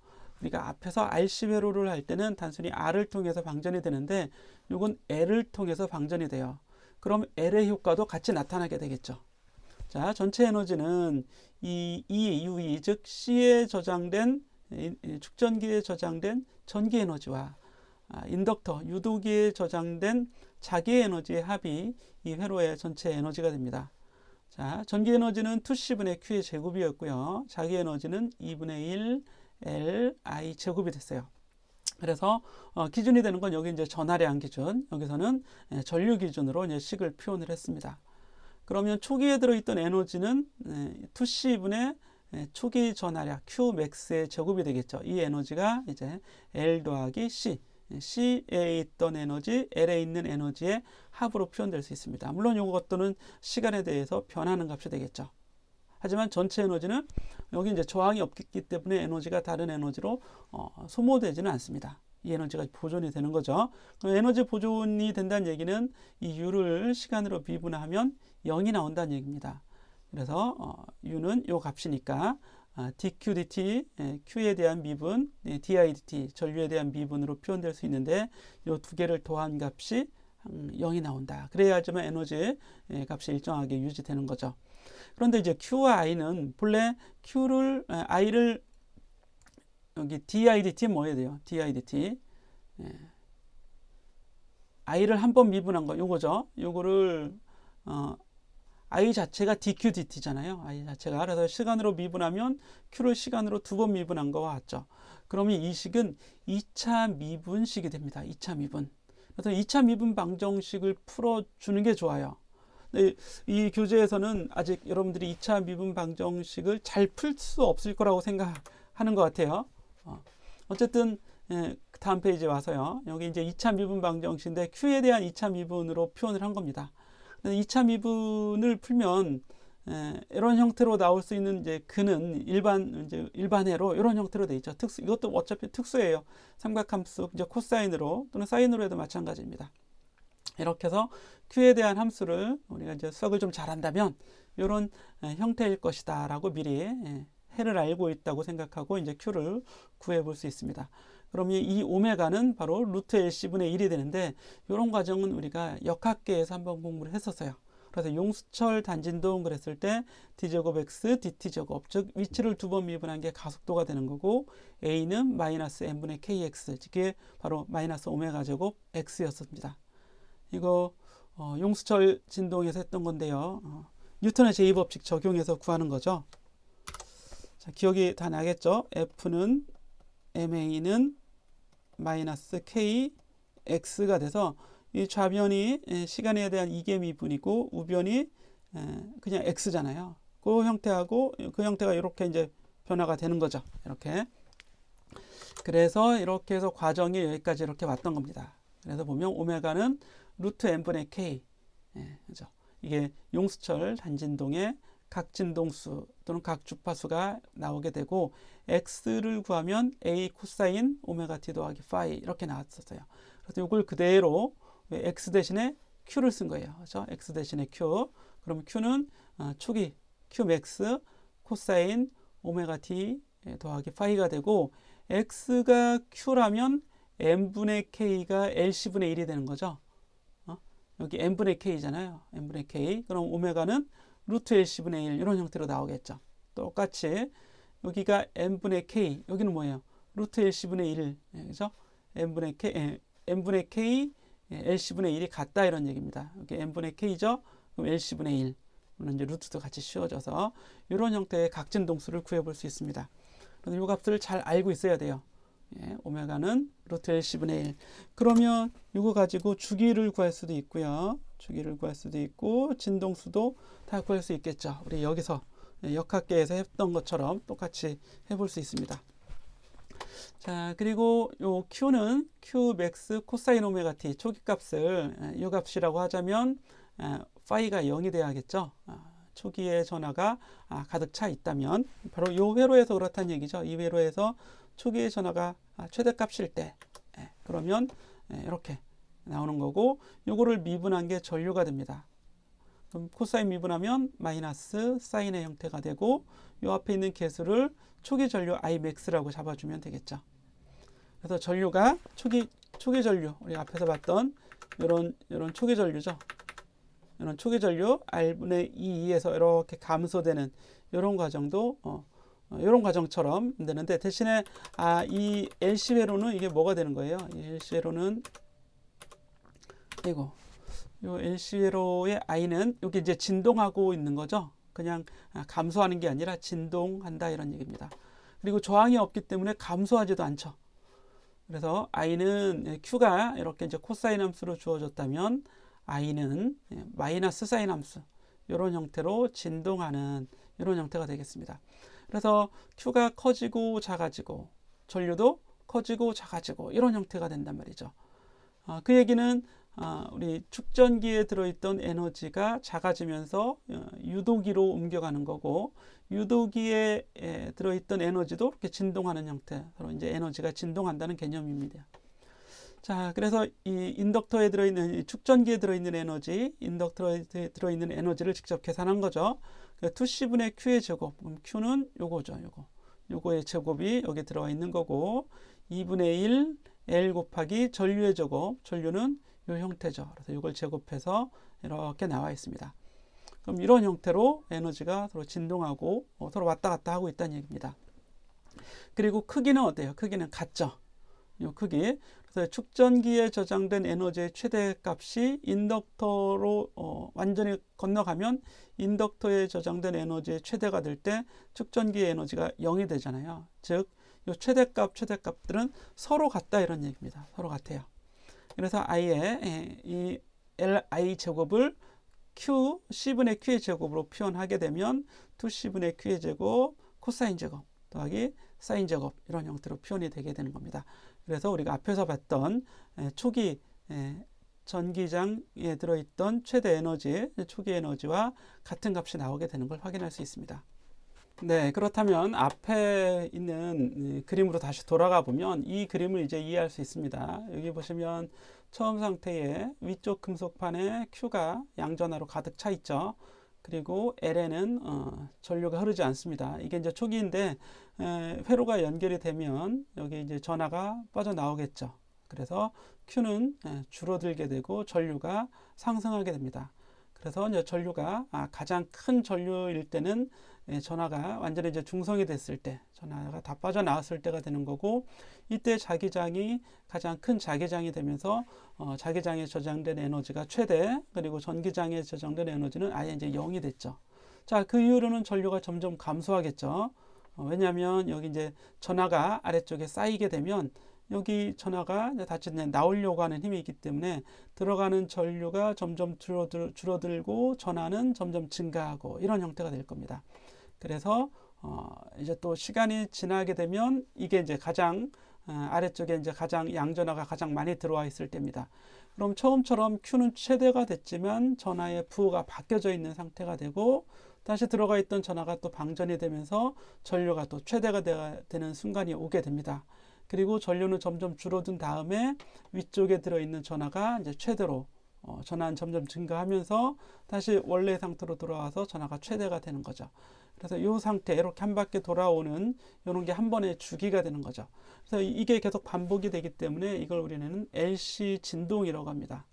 우리가 앞에서 RC 회로를 할 때는 단순히 R을 통해서 방전이 되는데, 이건 L을 통해서 방전이 돼요. 그럼 L의 효과도 같이 나타나게 되겠죠. 자, 전체 에너지는 이 UE, 즉 C에 저장된 축전기에 저장된 전기 에너지와 인덕터, 유도기에 저장된 자기 에너지의 합이 이 회로의 전체 에너지가 됩니다. 자, 전기 에너지는 2C분의 Q의 제곱이었고요. 자기 에너지는 2분의 1 Li 제곱이 됐어요. 그래서 기준이 되는 건 여기 이제 전하량 기준, 여기서는 전류 기준으로 이제 식을 표현을 했습니다. 그러면 초기에 들어있던 에너지는 2C분의 초기 전하량 Qmax의 제곱이 되겠죠. 이 에너지가 이제 L 더하기 C, C에 있던 에너지, L에 있는 에너지의 합으로 표현될 수 있습니다. 물론 이것도는 시간에 대해서 변하는 값이 되겠죠. 하지만 전체 에너지는 여기 이제 저항이 없기 때문에 에너지가 다른 에너지로 소모되지는 않습니다. 이 에너지가 보존이 되는 거죠. 에너지 보존이 된다는 얘기는 이 U를 시간으로 미분하면 0이 나온다는 얘기입니다. 그래서 U는 요 값이니까 dQ dt, Q에 대한 미분, di dt, 전류에 대한 미분으로 표현될 수 있는데, 요 두 개를 더한 값이 0이 나온다. 그래야지만 에너지 값이 일정하게 유지되는 거죠. 그런데 이제 Q와 I는 본래 I를 여기 di dt 뭐 해야 돼요? di dt. I를 한 번 미분한 거 요거죠. 요거를 I 자체가 dq dt잖아요. I 자체가. 그래서 시간으로 미분하면 Q를 시간으로 두 번 미분한 거와 같죠. 그러면 이 식은 2차 미분식이 됩니다. 2차 미분. 그래서 2차 미분 방정식을 풀어주는 게 좋아요. 이 교재에서는 아직 여러분들이 2차 미분 방정식을 잘 풀 수 없을 거라고 생각하는 것 같아요. 어쨌든 다음 페이지에 와서요. 여기 이제 2차 미분 방정식인데 Q에 대한 2차 미분으로 표현을 한 겁니다. 2차 미분을 풀면 이런 형태로 나올 수 있는 이제 근은 일반회로 이런 형태로 돼 있죠. 이것도 어차피 특수예요. 삼각함수 이제 코사인으로 또는 사인으로 해도 마찬가지입니다. 이렇게 해서 Q에 대한 함수를 우리가 이제 수학을 좀 잘한다면 이런 형태일 것이다라고 미리 해를 알고 있다고 생각하고 이제 Q를 구해 볼 수 있습니다. 그러면 이 오메가는 바로 루트 LC분의 1이 되는데 이런 과정은 우리가 역학계에서 한번 공부를 했었어요. 그래서 용수철 단진동 그랬을 때 d제곱 x dt제곱, 즉 위치를 두 번 미분한 게 가속도가 되는 거고 a는 마이너스 n분의 kx, 이게 바로 마이너스 오메가 제곱 x였습니다. 이거 용수철 진동에서 했던 건데요. 뉴턴의 제2법칙 적용해서 구하는 거죠. 자, 기억이 다 나겠죠? F는 MA는 마이너스 KX가 돼서 이 좌변이 시간에 대한 이계 미분이고 우변이 그냥 X잖아요. 그 형태하고 그 형태가 이렇게 이제 변화가 되는 거죠. 이렇게. 그래서 이렇게 해서 과정이 여기까지 이렇게 왔던 겁니다. 그래서 보면 오메가는 루트 n분의 k. 그죠? 이게 용수철 단진동의 각 진동수 또는 각 주파수가 나오게 되고 x를 구하면 a 코사인 오메가 t 더하기 파이 이렇게 나왔었어요. 그래서 이걸 그대로 x 대신에 q를 쓴 거예요. 그렇죠? x 대신에 q. 그러면 q는 초기 q 맥스 코사인 오메가 t 더하기 파이가 되고 x가 q라면 n분의 k가 lc분의 1이 되는 거죠. 여기 n분의 k잖아요. n분의 k. 그럼 오메가는 루트 LC분의 1 이런 형태로 나오겠죠. 똑같이 여기가 n분의 k, 여기는 뭐예요? 루트 LC분의 1, 그죠? n분의 k LC분의 1이 같다 이런 얘기입니다. 여기 n분의 k죠? 그럼 LC분의 1. 물론 이제 루트도 같이 씌워져서 이런 형태의 각진동수를 구해볼 수 있습니다. 그래서 이 값을 잘 알고 있어야 돼요. 오메가는 루트 LC분의 1. 그러면 이거 가지고 주기를 구할 수도 있고요. 주기를 구할 수도 있고 진동수도 다 구할 수 있겠죠. 우리 여기서 역학계에서 했던 것처럼 똑같이 해볼 수 있습니다. 자, 그리고 요 Q는 Q 맥스 코사인 오메가 T 초기 값을 이 값이라고 하자면 파이가 0이 돼야겠죠. 초기의 전하가 가득 차 있다면 바로 요 회로에서 그렇다는 얘기죠. 이 회로에서 초기의 전하가 최대값일 때 그러면 이렇게 나오는 거고 요거를 미분한 게 전류가 됩니다. 그럼 코사인 미분하면 마이너스 사인의 형태가 되고 요 앞에 있는 개수를 초기 전류 Imax라고 잡아주면 되겠죠. 그래서 전류가 초기 전류 우리 앞에서 봤던 이런 초기 전류죠. 이런 초기 전류 R분의 2에서 이렇게 감소되는 이런 과정도 이런 과정처럼 되는데 대신에 이 LC 회로는 이게 뭐가 되는 거예요? 이 LC 회로는 요 LC 회로의 I는 여기 이제 진동하고 있는 거죠. 그냥 감소하는 게 아니라 진동한다 이런 얘기입니다. 그리고 저항이 없기 때문에 감소하지도 않죠. 그래서 I는 Q가 이렇게 이제 코사인 함수로 주어졌다면 I는 마이너스 사인 함수 이런 형태로 진동하는 이런 형태가 되겠습니다. 그래서 Q가 커지고 작아지고 전류도 커지고 작아지고 이런 형태가 된단 말이죠. 그 얘기는 우리 축전기에 들어있던 에너지가 작아지면서 유도기로 옮겨가는 거고 유도기에 들어있던 에너지도 이렇게 진동하는 형태, 서로 이제 에너지가 진동한다는 개념입니다. 자, 그래서 이 인덕터에 들어있는 이 축전기에 들어있는 에너지, 인덕터에 들어있는 에너지를 직접 계산한 거죠. 2C분의 Q의 제곱, 그럼 Q는 요거죠, 요거의 제곱이 여기 들어가 있는 거고 2분의 1 L 곱하기 전류의 제곱, 전류는 이 형태죠. 그래서 이걸 제곱해서 이렇게 나와 있습니다. 그럼 이런 형태로 에너지가 서로 진동하고 서로 왔다 갔다 하고 있다는 얘기입니다. 그리고 크기는 어때요? 크기는 같죠. 이 크기. 그래서 축전기에 저장된 에너지의 최대값이 인덕터로 완전히 건너가면 인덕터에 저장된 에너지의 최대가 될 때 축전기의 에너지가 0이 되잖아요. 즉, 이 최대값들은 서로 같다 이런 얘기입니다. 서로 같아요. 그래서 I의 이 Li 제곱을 Q, C분의 Q의 제곱으로 표현하게 되면 2C분의 Q의 제곱, 코사인 제곱 더하기 사인 제곱 이런 형태로 표현이 되게 되는 겁니다. 그래서 우리가 앞에서 봤던 초기 전기장에 들어있던 최대 에너지, 초기 에너지와 같은 값이 나오게 되는 걸 확인할 수 있습니다. 네, 그렇다면 앞에 있는 그림으로 다시 돌아가 보면 이 그림을 이제 이해할 수 있습니다. 여기 보시면 처음 상태에 위쪽 금속판에 Q가 양전하로 가득 차 있죠. 그리고 L에는 전류가 흐르지 않습니다. 이게 이제 초기인데 회로가 연결이 되면 여기 이제 전하가 빠져나오겠죠. 그래서 Q는 줄어들게 되고 전류가 상승하게 됩니다. 그래서 이제 전류가 가장 큰 전류일 때는 전하가 완전히 이제 중성이 됐을 때, 전하가 다 빠져나왔을 때가 되는 거고, 이때 자기장이 가장 큰 자기장이 되면서 자기장에 저장된 에너지가 최대, 그리고 전기장에 저장된 에너지는 아예 이제 0이 됐죠. 자, 그 이후로는 전류가 점점 감소하겠죠. 왜냐하면 여기 이제 전하가 아래쪽에 쌓이게 되면 여기 전하가 다시 나오려고 하는 힘이 있기 때문에 들어가는 전류가 점점 줄어들고 전하는 점점 증가하고 이런 형태가 될 겁니다. 그래서 이제 또 시간이 지나게 되면 이게 이제 가장 아래쪽에 이제 가장 양전하가 가장 많이 들어와 있을 때입니다. 그럼 처음처럼 Q는 최대가 됐지만 전하의 부호가 바뀌어져 있는 상태가 되고 다시 들어가 있던 전하가 또 방전이 되면서 전류가 또 최대가 되는 순간이 오게 됩니다. 그리고 전류는 점점 줄어든 다음에 위쪽에 들어있는 전하가 이제 최대로 전하는 점점 증가하면서 다시 원래 상태로 돌아와서 전하가 최대가 되는 거죠. 그래서 이 상태 이렇게 한 바퀴 돌아오는 이런 게 한 번의 주기가 되는 거죠. 그래서 이게 계속 반복이 되기 때문에 이걸 우리는 LC 진동이라고 합니다.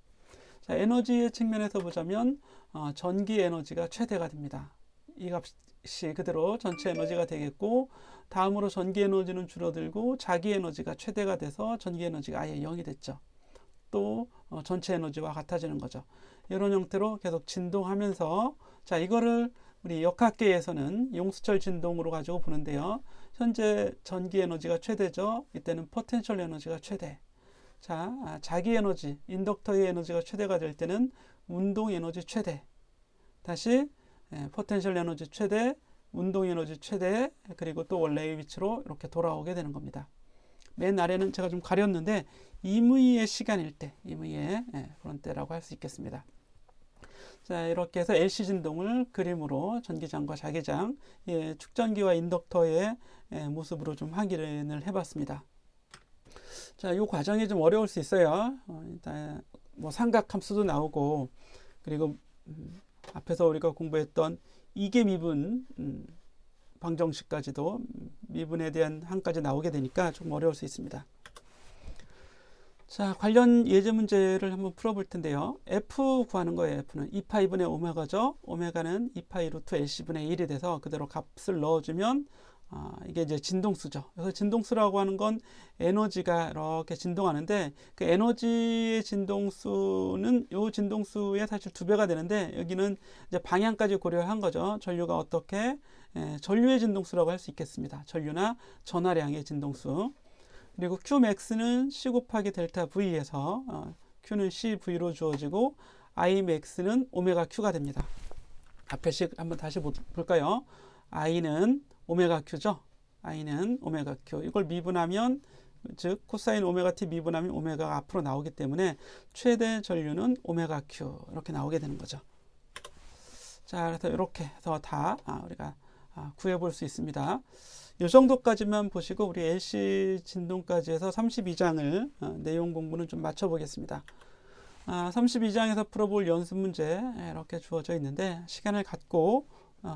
자, 에너지의 측면에서 보자면 전기 에너지가 최대가 됩니다. 이 값이 그대로 전체 에너지가 되겠고 다음으로 전기 에너지는 줄어들고 자기 에너지가 최대가 돼서 전기 에너지가 아예 0이 됐죠. 또 전체 에너지와 같아지는 거죠. 이런 형태로 계속 진동하면서 자, 이거를 우리 역학계에서는 용수철 진동으로 가지고 보는데요. 현재 전기 에너지가 최대죠. 이때는 포텐셜 에너지가 최대. 자, 자기 에너지, 인덕터의 에너지가 최대가 될 때는 운동 에너지 최대. 다시 포텐셜 에너지 최대, 운동 에너지 최대, 그리고 또 원래의 위치로 이렇게 돌아오게 되는 겁니다. 맨 아래는 제가 좀 가렸는데 임의의 시간일 때, 임의의 그런 때라고 할 수 있겠습니다. 자, 이렇게 해서 LC 진동을 그림으로 전기장과 자기장, 축전기와 인덕터의 모습으로 좀 확인을 해봤습니다. 자, 이 과정이 좀 어려울 수 있어요. 일단 뭐 삼각함수도 나오고, 그리고 앞에서 우리가 공부했던 이계 미분 방정식까지도 미분에 대한 항까지 나오게 되니까 좀 어려울 수 있습니다. 자, 관련 예제 문제를 한번 풀어볼 텐데요. F 구하는 거예요. F는 2파이분의 오메가죠. 오메가는 2파이 루트 LC분의 1이 돼서 그대로 값을 넣어주면 이게 이제 진동수죠. 그래서 진동수라고 하는 건 에너지가 이렇게 진동하는데 그 에너지의 진동수는 이 진동수의 사실 2배가 되는데 여기는 이제 방향까지 고려한 거죠. 전류가 어떻게 전류의 진동수라고 할 수 있겠습니다. 전류나 전하량의 진동수. 그리고 Qmax는 C 곱하기 델타 V에서 Q는 CV로 주어지고 Imax는 오메가 Q가 됩니다. 앞에씩 한번 다시 볼까요? I는 오메가 Q죠. I는 오메가 Q. 이걸 미분하면 즉 코사인 오메가 T 미분하면 오메가가 앞으로 나오기 때문에 최대 전류는 오메가 Q 이렇게 나오게 되는 거죠. 자, 그래서 이렇게 해서 다 우리가 구해볼 수 있습니다. 이 정도까지만 보시고 우리 LC 진동까지 해서 32장을 내용 공부는 좀 마쳐보겠습니다. 32장에서 풀어볼 연습 문제 이렇게 주어져 있는데 시간을 갖고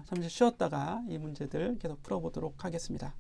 잠시 쉬었다가 이 문제들 계속 풀어보도록 하겠습니다.